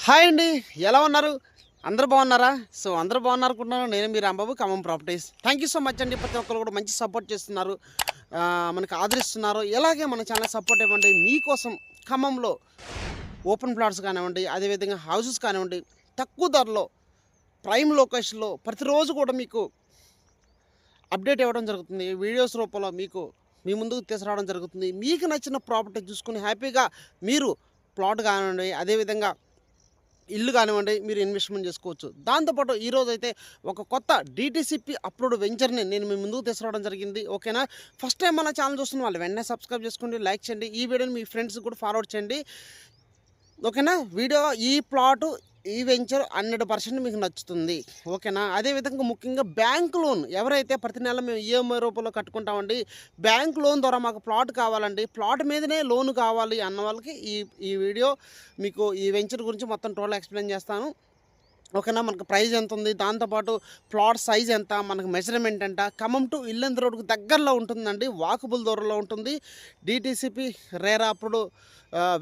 Hi అండి, ఎలా ఉన్నారు? అందరూ బాగున్నారా? సో అందరూ బాగున్నారనుకుంటున్నాను. నేను మీ Rambabu, Khammam properties. Thank you so much అండి. ప్రతి ఒక్కరు కూడా మంచి సపోర్ట్ చేస్తున్నారు, మనకు ఆదరిస్తున్నారు. ఇలాగే మన ఛానల్ సపోర్ట్ ఇవ్వండి. మీకోసం ఖమ్మంలో ఓపెన్ ప్లాట్స్ కానివ్వండి, అదేవిధంగా హౌసెస్ కానివ్వండి, తక్కువ ధరలో ప్రైమ్ లొకేషన్లో ప్రతిరోజు కూడా మీకు అప్డేట్ ఇవ్వడం జరుగుతుంది. వీడియోస్ రూపంలో మీకు మీ ముందుకు తీసుకురావడం జరుగుతుంది. మీకు నచ్చిన ప్రాపర్టీ చూసుకుని హ్యాపీగా మీరు ప్లాట్ కానివ్వండి, అదేవిధంగా ఇల్లు కానివ్వండి, మీరు ఇన్వెస్ట్మెంట్ చేసుకోవచ్చు. దాంతోపాటు ఈరోజు అయితే ఒక కొత్త డిటిసిపి అప్లోడ్ వెంచర్ని నేను మీ ముందుకు తీసుకురావడం జరిగింది. ఓకేనా? ఫస్ట్ టైం మన ఛానల్ చూస్తున్న వాళ్ళు వెంటనే సబ్స్క్రైబ్ చేసుకోండి, లైక్ చేయండి, ఈ వీడియోని మీ ఫ్రెండ్స్ కూడా ఫార్వర్డ్ చేయండి. ఓకేనా? ఈ ప్లాటు ఈ వెంచర్ 100% మీకు నచ్చుతుంది. ఓకేనా? అదేవిధంగా ముఖ్యంగా బ్యాంక్ లోన్ ఎవరైతే ప్రతి నెల మేము ఈఎంఐ రూపంలో కట్టుకుంటామండి, బ్యాంక్ లోన్ ద్వారా మాకు ప్లాట్ కావాలండి, ప్లాట్ మీదనే లోన్ కావాలి అన్న వాళ్ళకి ఈ వీడియో మీకు ఈ వెంచర్ గురించి మొత్తం టోటల్ ఎక్స్ప్లెయిన్ చేస్తాను. ఓకేనా? మనకు ప్రైస్ ఎంత ఉంది, దాంతోపాటు ప్లాట్ సైజ్ ఎంత, మనకు మెజర్మెంట్ ఎంత, ఖమ్మం టు ఇల్లందు రోడ్డుకు దగ్గరలో ఉంటుందండి, వాకబుల్ దూరంలో ఉంటుంది. డిటిసిపి రేరా అప్పుడు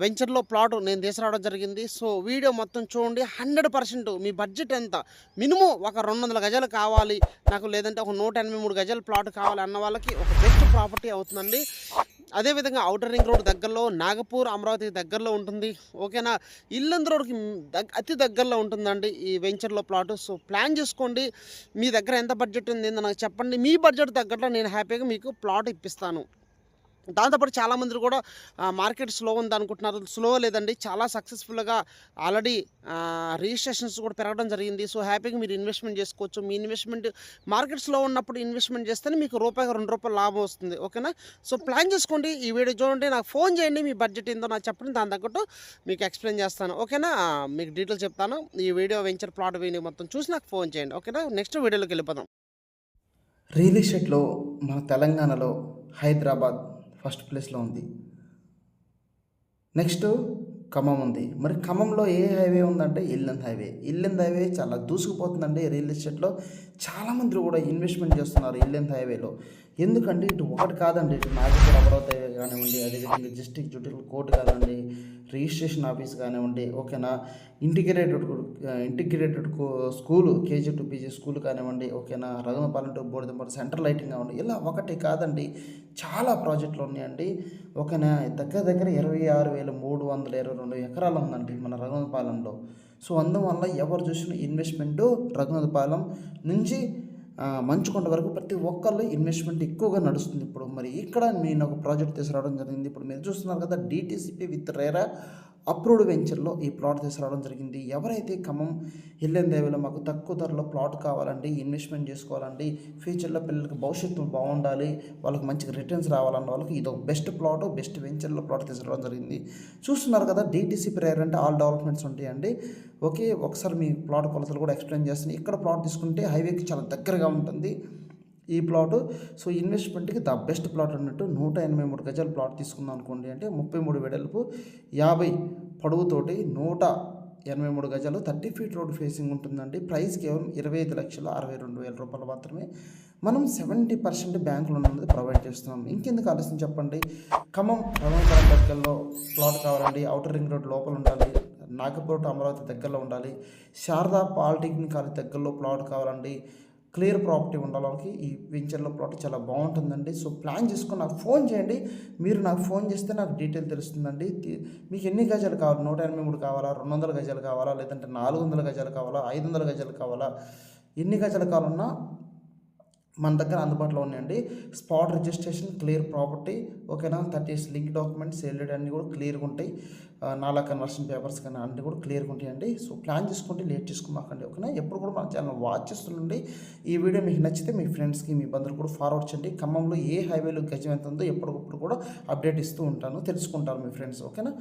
వెంచర్లో ప్లాట్ నేను తీసుకురావడం జరిగింది. సో వీడియో మొత్తం చూడండి. 100% మీ బడ్జెట్ ఎంత, మినిమం ఒక 200 గజాలు కావాలి నాకు, లేదంటే ఒక 183 గజాల ప్లాట్ కావాలి అన్న వాళ్ళకి ఒక బెస్ట్ ప్రాపర్టీ అవుతుందండి. అదేవిధంగా ఔటర్ రింగ్ రోడ్ దగ్గరలో, నాగపూర్ అమరావతికి దగ్గరలో ఉంటుంది. ఓకేనా? ఇల్లందు రోడ్కి అతి దగ్గరలో ఉంటుందండి ఈ వెంచర్లో ప్లాట్. సో ప్లాన్ చేసుకోండి. మీ దగ్గర ఎంత బడ్జెట్ ఉంది నాకు చెప్పండి. మీ బడ్జెట్ తగ్గట్లో నేను హ్యాపీగా మీకు ప్లాట్ ఇప్పిస్తాను. దాంతోపాటు చాలామంది కూడా మార్కెట్ స్లో ఉంది అనుకుంటున్నారు. స్లో లేదండి, చాలా సక్సెస్ఫుల్గా ఆల్రెడీ రిజిస్ట్రేషన్స్ కూడా పెరగడం జరిగింది. సో హ్యాపీగా మీరు ఇన్వెస్ట్మెంట్ చేసుకోవచ్చు. మీ ఇన్వెస్ట్మెంట్ మార్కెట్ స్లో ఉన్నప్పుడు ఇన్వెస్ట్మెంట్ చేస్తేనే మీకు రూపాయికి 2 రూపాయలు లాభం వస్తుంది. ఓకేనా? సో ప్లాన్ చేసుకోండి. ఈ వీడియో చూడండి, నాకు ఫోన్ చేయండి, మీ బడ్జెట్ ఏందో నాకు చెప్పండి, దాని తగ్గట్టు మీకు ఎక్స్ప్లెయిన్ చేస్తాను. ఓకేనా? మీకు డీటెయిల్స్ చెప్తాను. ఈ వీడియో వెంచర్ ప్లాట్ వీడియో మొత్తం చూసి నాకు ఫోన్ చేయండి. ఓకేనా? నెక్స్ట్ వీడియోలోకి వెళ్ళిపోదాం. రియల్ ఎస్టేట్లో మన తెలంగాణలో హైదరాబాద్ ఫస్ట్ ప్లేస్లో ఉంది. నెక్స్ట్ ఖమ్మం ఉంది. మరి ఖమ్మంలో ఏ హైవే ఉందంటే ఇల్లంద్ హైవే. ఇల్లంద్ హైవే చాలా దూసుకుపోతుందండి. రియల్ ఎస్టేట్లో చాలామంది కూడా ఇన్వెస్ట్మెంట్ చేస్తున్నారు ఇల్లంద్ హైవేలో. ఎందుకంటే ఇటు ఒకటి కాదండి, ఇటు నాగపూర్ అమరావతి హైవే కానివ్వండి, అదేవిధంగా డిస్ట్రిక్ట్ జ్యుడిషియల్ కోర్టు కానివ్వండి, రిజిస్ట్రేషన్ ఆఫీస్ కానివ్వండి, ఓకేనా, integrated school KG to PG school కానివ్వండి, ఓకేనా, రఘునపాలెం టు బోడిదంపల్లి సెంట్రల్ లైటింగ్ కానివ్వండి, ఇలా ఒకటి కాదండి చాలా ప్రాజెక్టులు ఉన్నాయండి. ఓకేనా? దగ్గర 26,322 ఎకరాలు ఉందండి మన రఘునపాలెంలో. సో అందువల్ల ఎవరు చూసిన ఇన్వెస్ట్మెంటు రఘునాథపాలెం నుంచి మంచుకొండ వరకు ప్రతి ఒక్కళ్ళు ఇన్వెస్ట్మెంట్ ఎక్కువగా నడుస్తుంది ఇప్పుడు. మరి ఇక్కడ నేను ఒక ప్రాజెక్ట్ తీసుకురావడం జరిగింది. ఇప్పుడు మీరు చూస్తున్నారు కదా, డిటిసిపి విత్ రేరా అప్రూవ్డ్ వెంచర్లో ఈ ప్లాట్ తీసుకురావడం జరిగింది. ఎవరైతే ఖమ్మం ఇల్లందు హైవేలో మాకు తక్కువ ధరలో ప్లాట్ కావాలండి, ఇన్వెస్ట్మెంట్ చేసుకోవాలండి, ఫ్యూచర్లో పిల్లలకి భవిష్యత్తు బాగుండాలి, వాళ్ళకి మంచిగా రిటర్న్స్ రావాలన్న వాళ్ళకి ఇది ఒక బెస్ట్ ప్లాట్, బెస్ట్ వెంచర్లో ప్లాట్ తీసుకురావడం జరిగింది. చూస్తున్నారు కదా, డిటిసిపి రేరా అంటే ఆల్ డెవలప్మెంట్స్ ఉంటాయండి. ఓకే, ఒకసారి మీ ప్లాట్ కొలతలు కూడా ఎక్స్ప్లెయిన్ చేస్తాను. ఇక్కడ ప్లాట్ తీసుకుంటే హైవేకి చాలా దగ్గరగా ఉంటుంది ఈ ప్లాటు. సో ఇన్వెస్ట్మెంట్కి ద బెస్ట్ ప్లాట్ అన్నట్టు 183 గజాల ప్లాట్ తీసుకుందాం అనుకోండి అంటే 33 వెడల్పు 50 పొడవుతోటి 183 గజాలు 30 ఫీట్ రోడ్ ఫేసింగ్ ఉంటుందండి. ప్రైస్ కేవలం 25,62,000 రూపాయలు మాత్రమే. మనం 70% బ్యాంక్ లోన్ అనేది ప్రొవైడ్ చేస్తున్నాం. ఇంకెందుకు ఆలస్యం చెప్పండి. ఖమ్మం రఘునాథపాలెం దగ్గరలో ప్లాట్ కావాలండి, ఔటర్ రింగ్ రోడ్ లోపల ఉండాలి, నాగపూర్ అమరావతి దగ్గరలో ఉండాలి, శారదా పాలిటెక్నిక్ కాలేజ్ దగ్గరలో ప్లాట్ కావాలండి, క్లియర్ ప్రాపర్టీ ఉండాలి. ఈ వెంచర్లో ప్లాట్ చాలా బాగుంటుందండి. సో ప్లాన్ చేసుకొని నాకు ఫోన్ చేయండి. మీరు నాకు ఫోన్ చేస్తే నాకు డీటెయిల్ తెలుస్తుందండి. మీకు ఎన్ని గజాలు కావాలి, 183 కావాలా, 200 గజాలు కావాలా, లేదంటే 400 గజాలు కావాలా, 500 గజాలు కావాలా, ఎన్ని గజాలు కావాలన్నా మన దగ్గర అందుబాటులో ఉన్నాయండి. స్పాట్ రిజిస్ట్రేషన్, క్లియర్ ప్రాపర్టీ, ఓకేనా, 30 years లింక్ డాక్యుమెంట్స్ ఎల్ఈడి అన్నీ కూడా క్లియర్గా ఉంటాయి. నాలా కన్వర్షన్ పేపర్స్ కానీ అన్నీ కూడా క్లియర్గా ఉంటాయండి. సో ప్లాన్ చేసుకోండి, లేట్ చేసుకోమాకండి. ఓకేనా? ఎప్పుడు కూడా మన ఛానల్ వాచ్ చేస్తుండండి. ఈ వీడియో మీకు నచ్చితే మీ ఫ్రెండ్స్కి, మీ బంధువులు కూడా ఫార్వర్డ్ చేయండి. ఖమ్మంలో ఏ హైవేలో గజం ఎంత ఉందో ఎప్పటికప్పుడు కూడా అప్డేట్ ఇస్తూ ఉంటాను, తెలుసుకుంటారు మీ ఫ్రెండ్స్. ఓకేనా?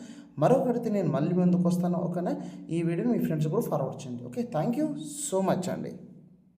మరొకటి నేను మళ్ళీ ముందుకు వస్తాను. ఓకేనా? ఈ వీడియోని మీ ఫ్రెండ్స్ కూడా ఫార్వర్డ్ చేయండి. Okay, thank you so much అండి.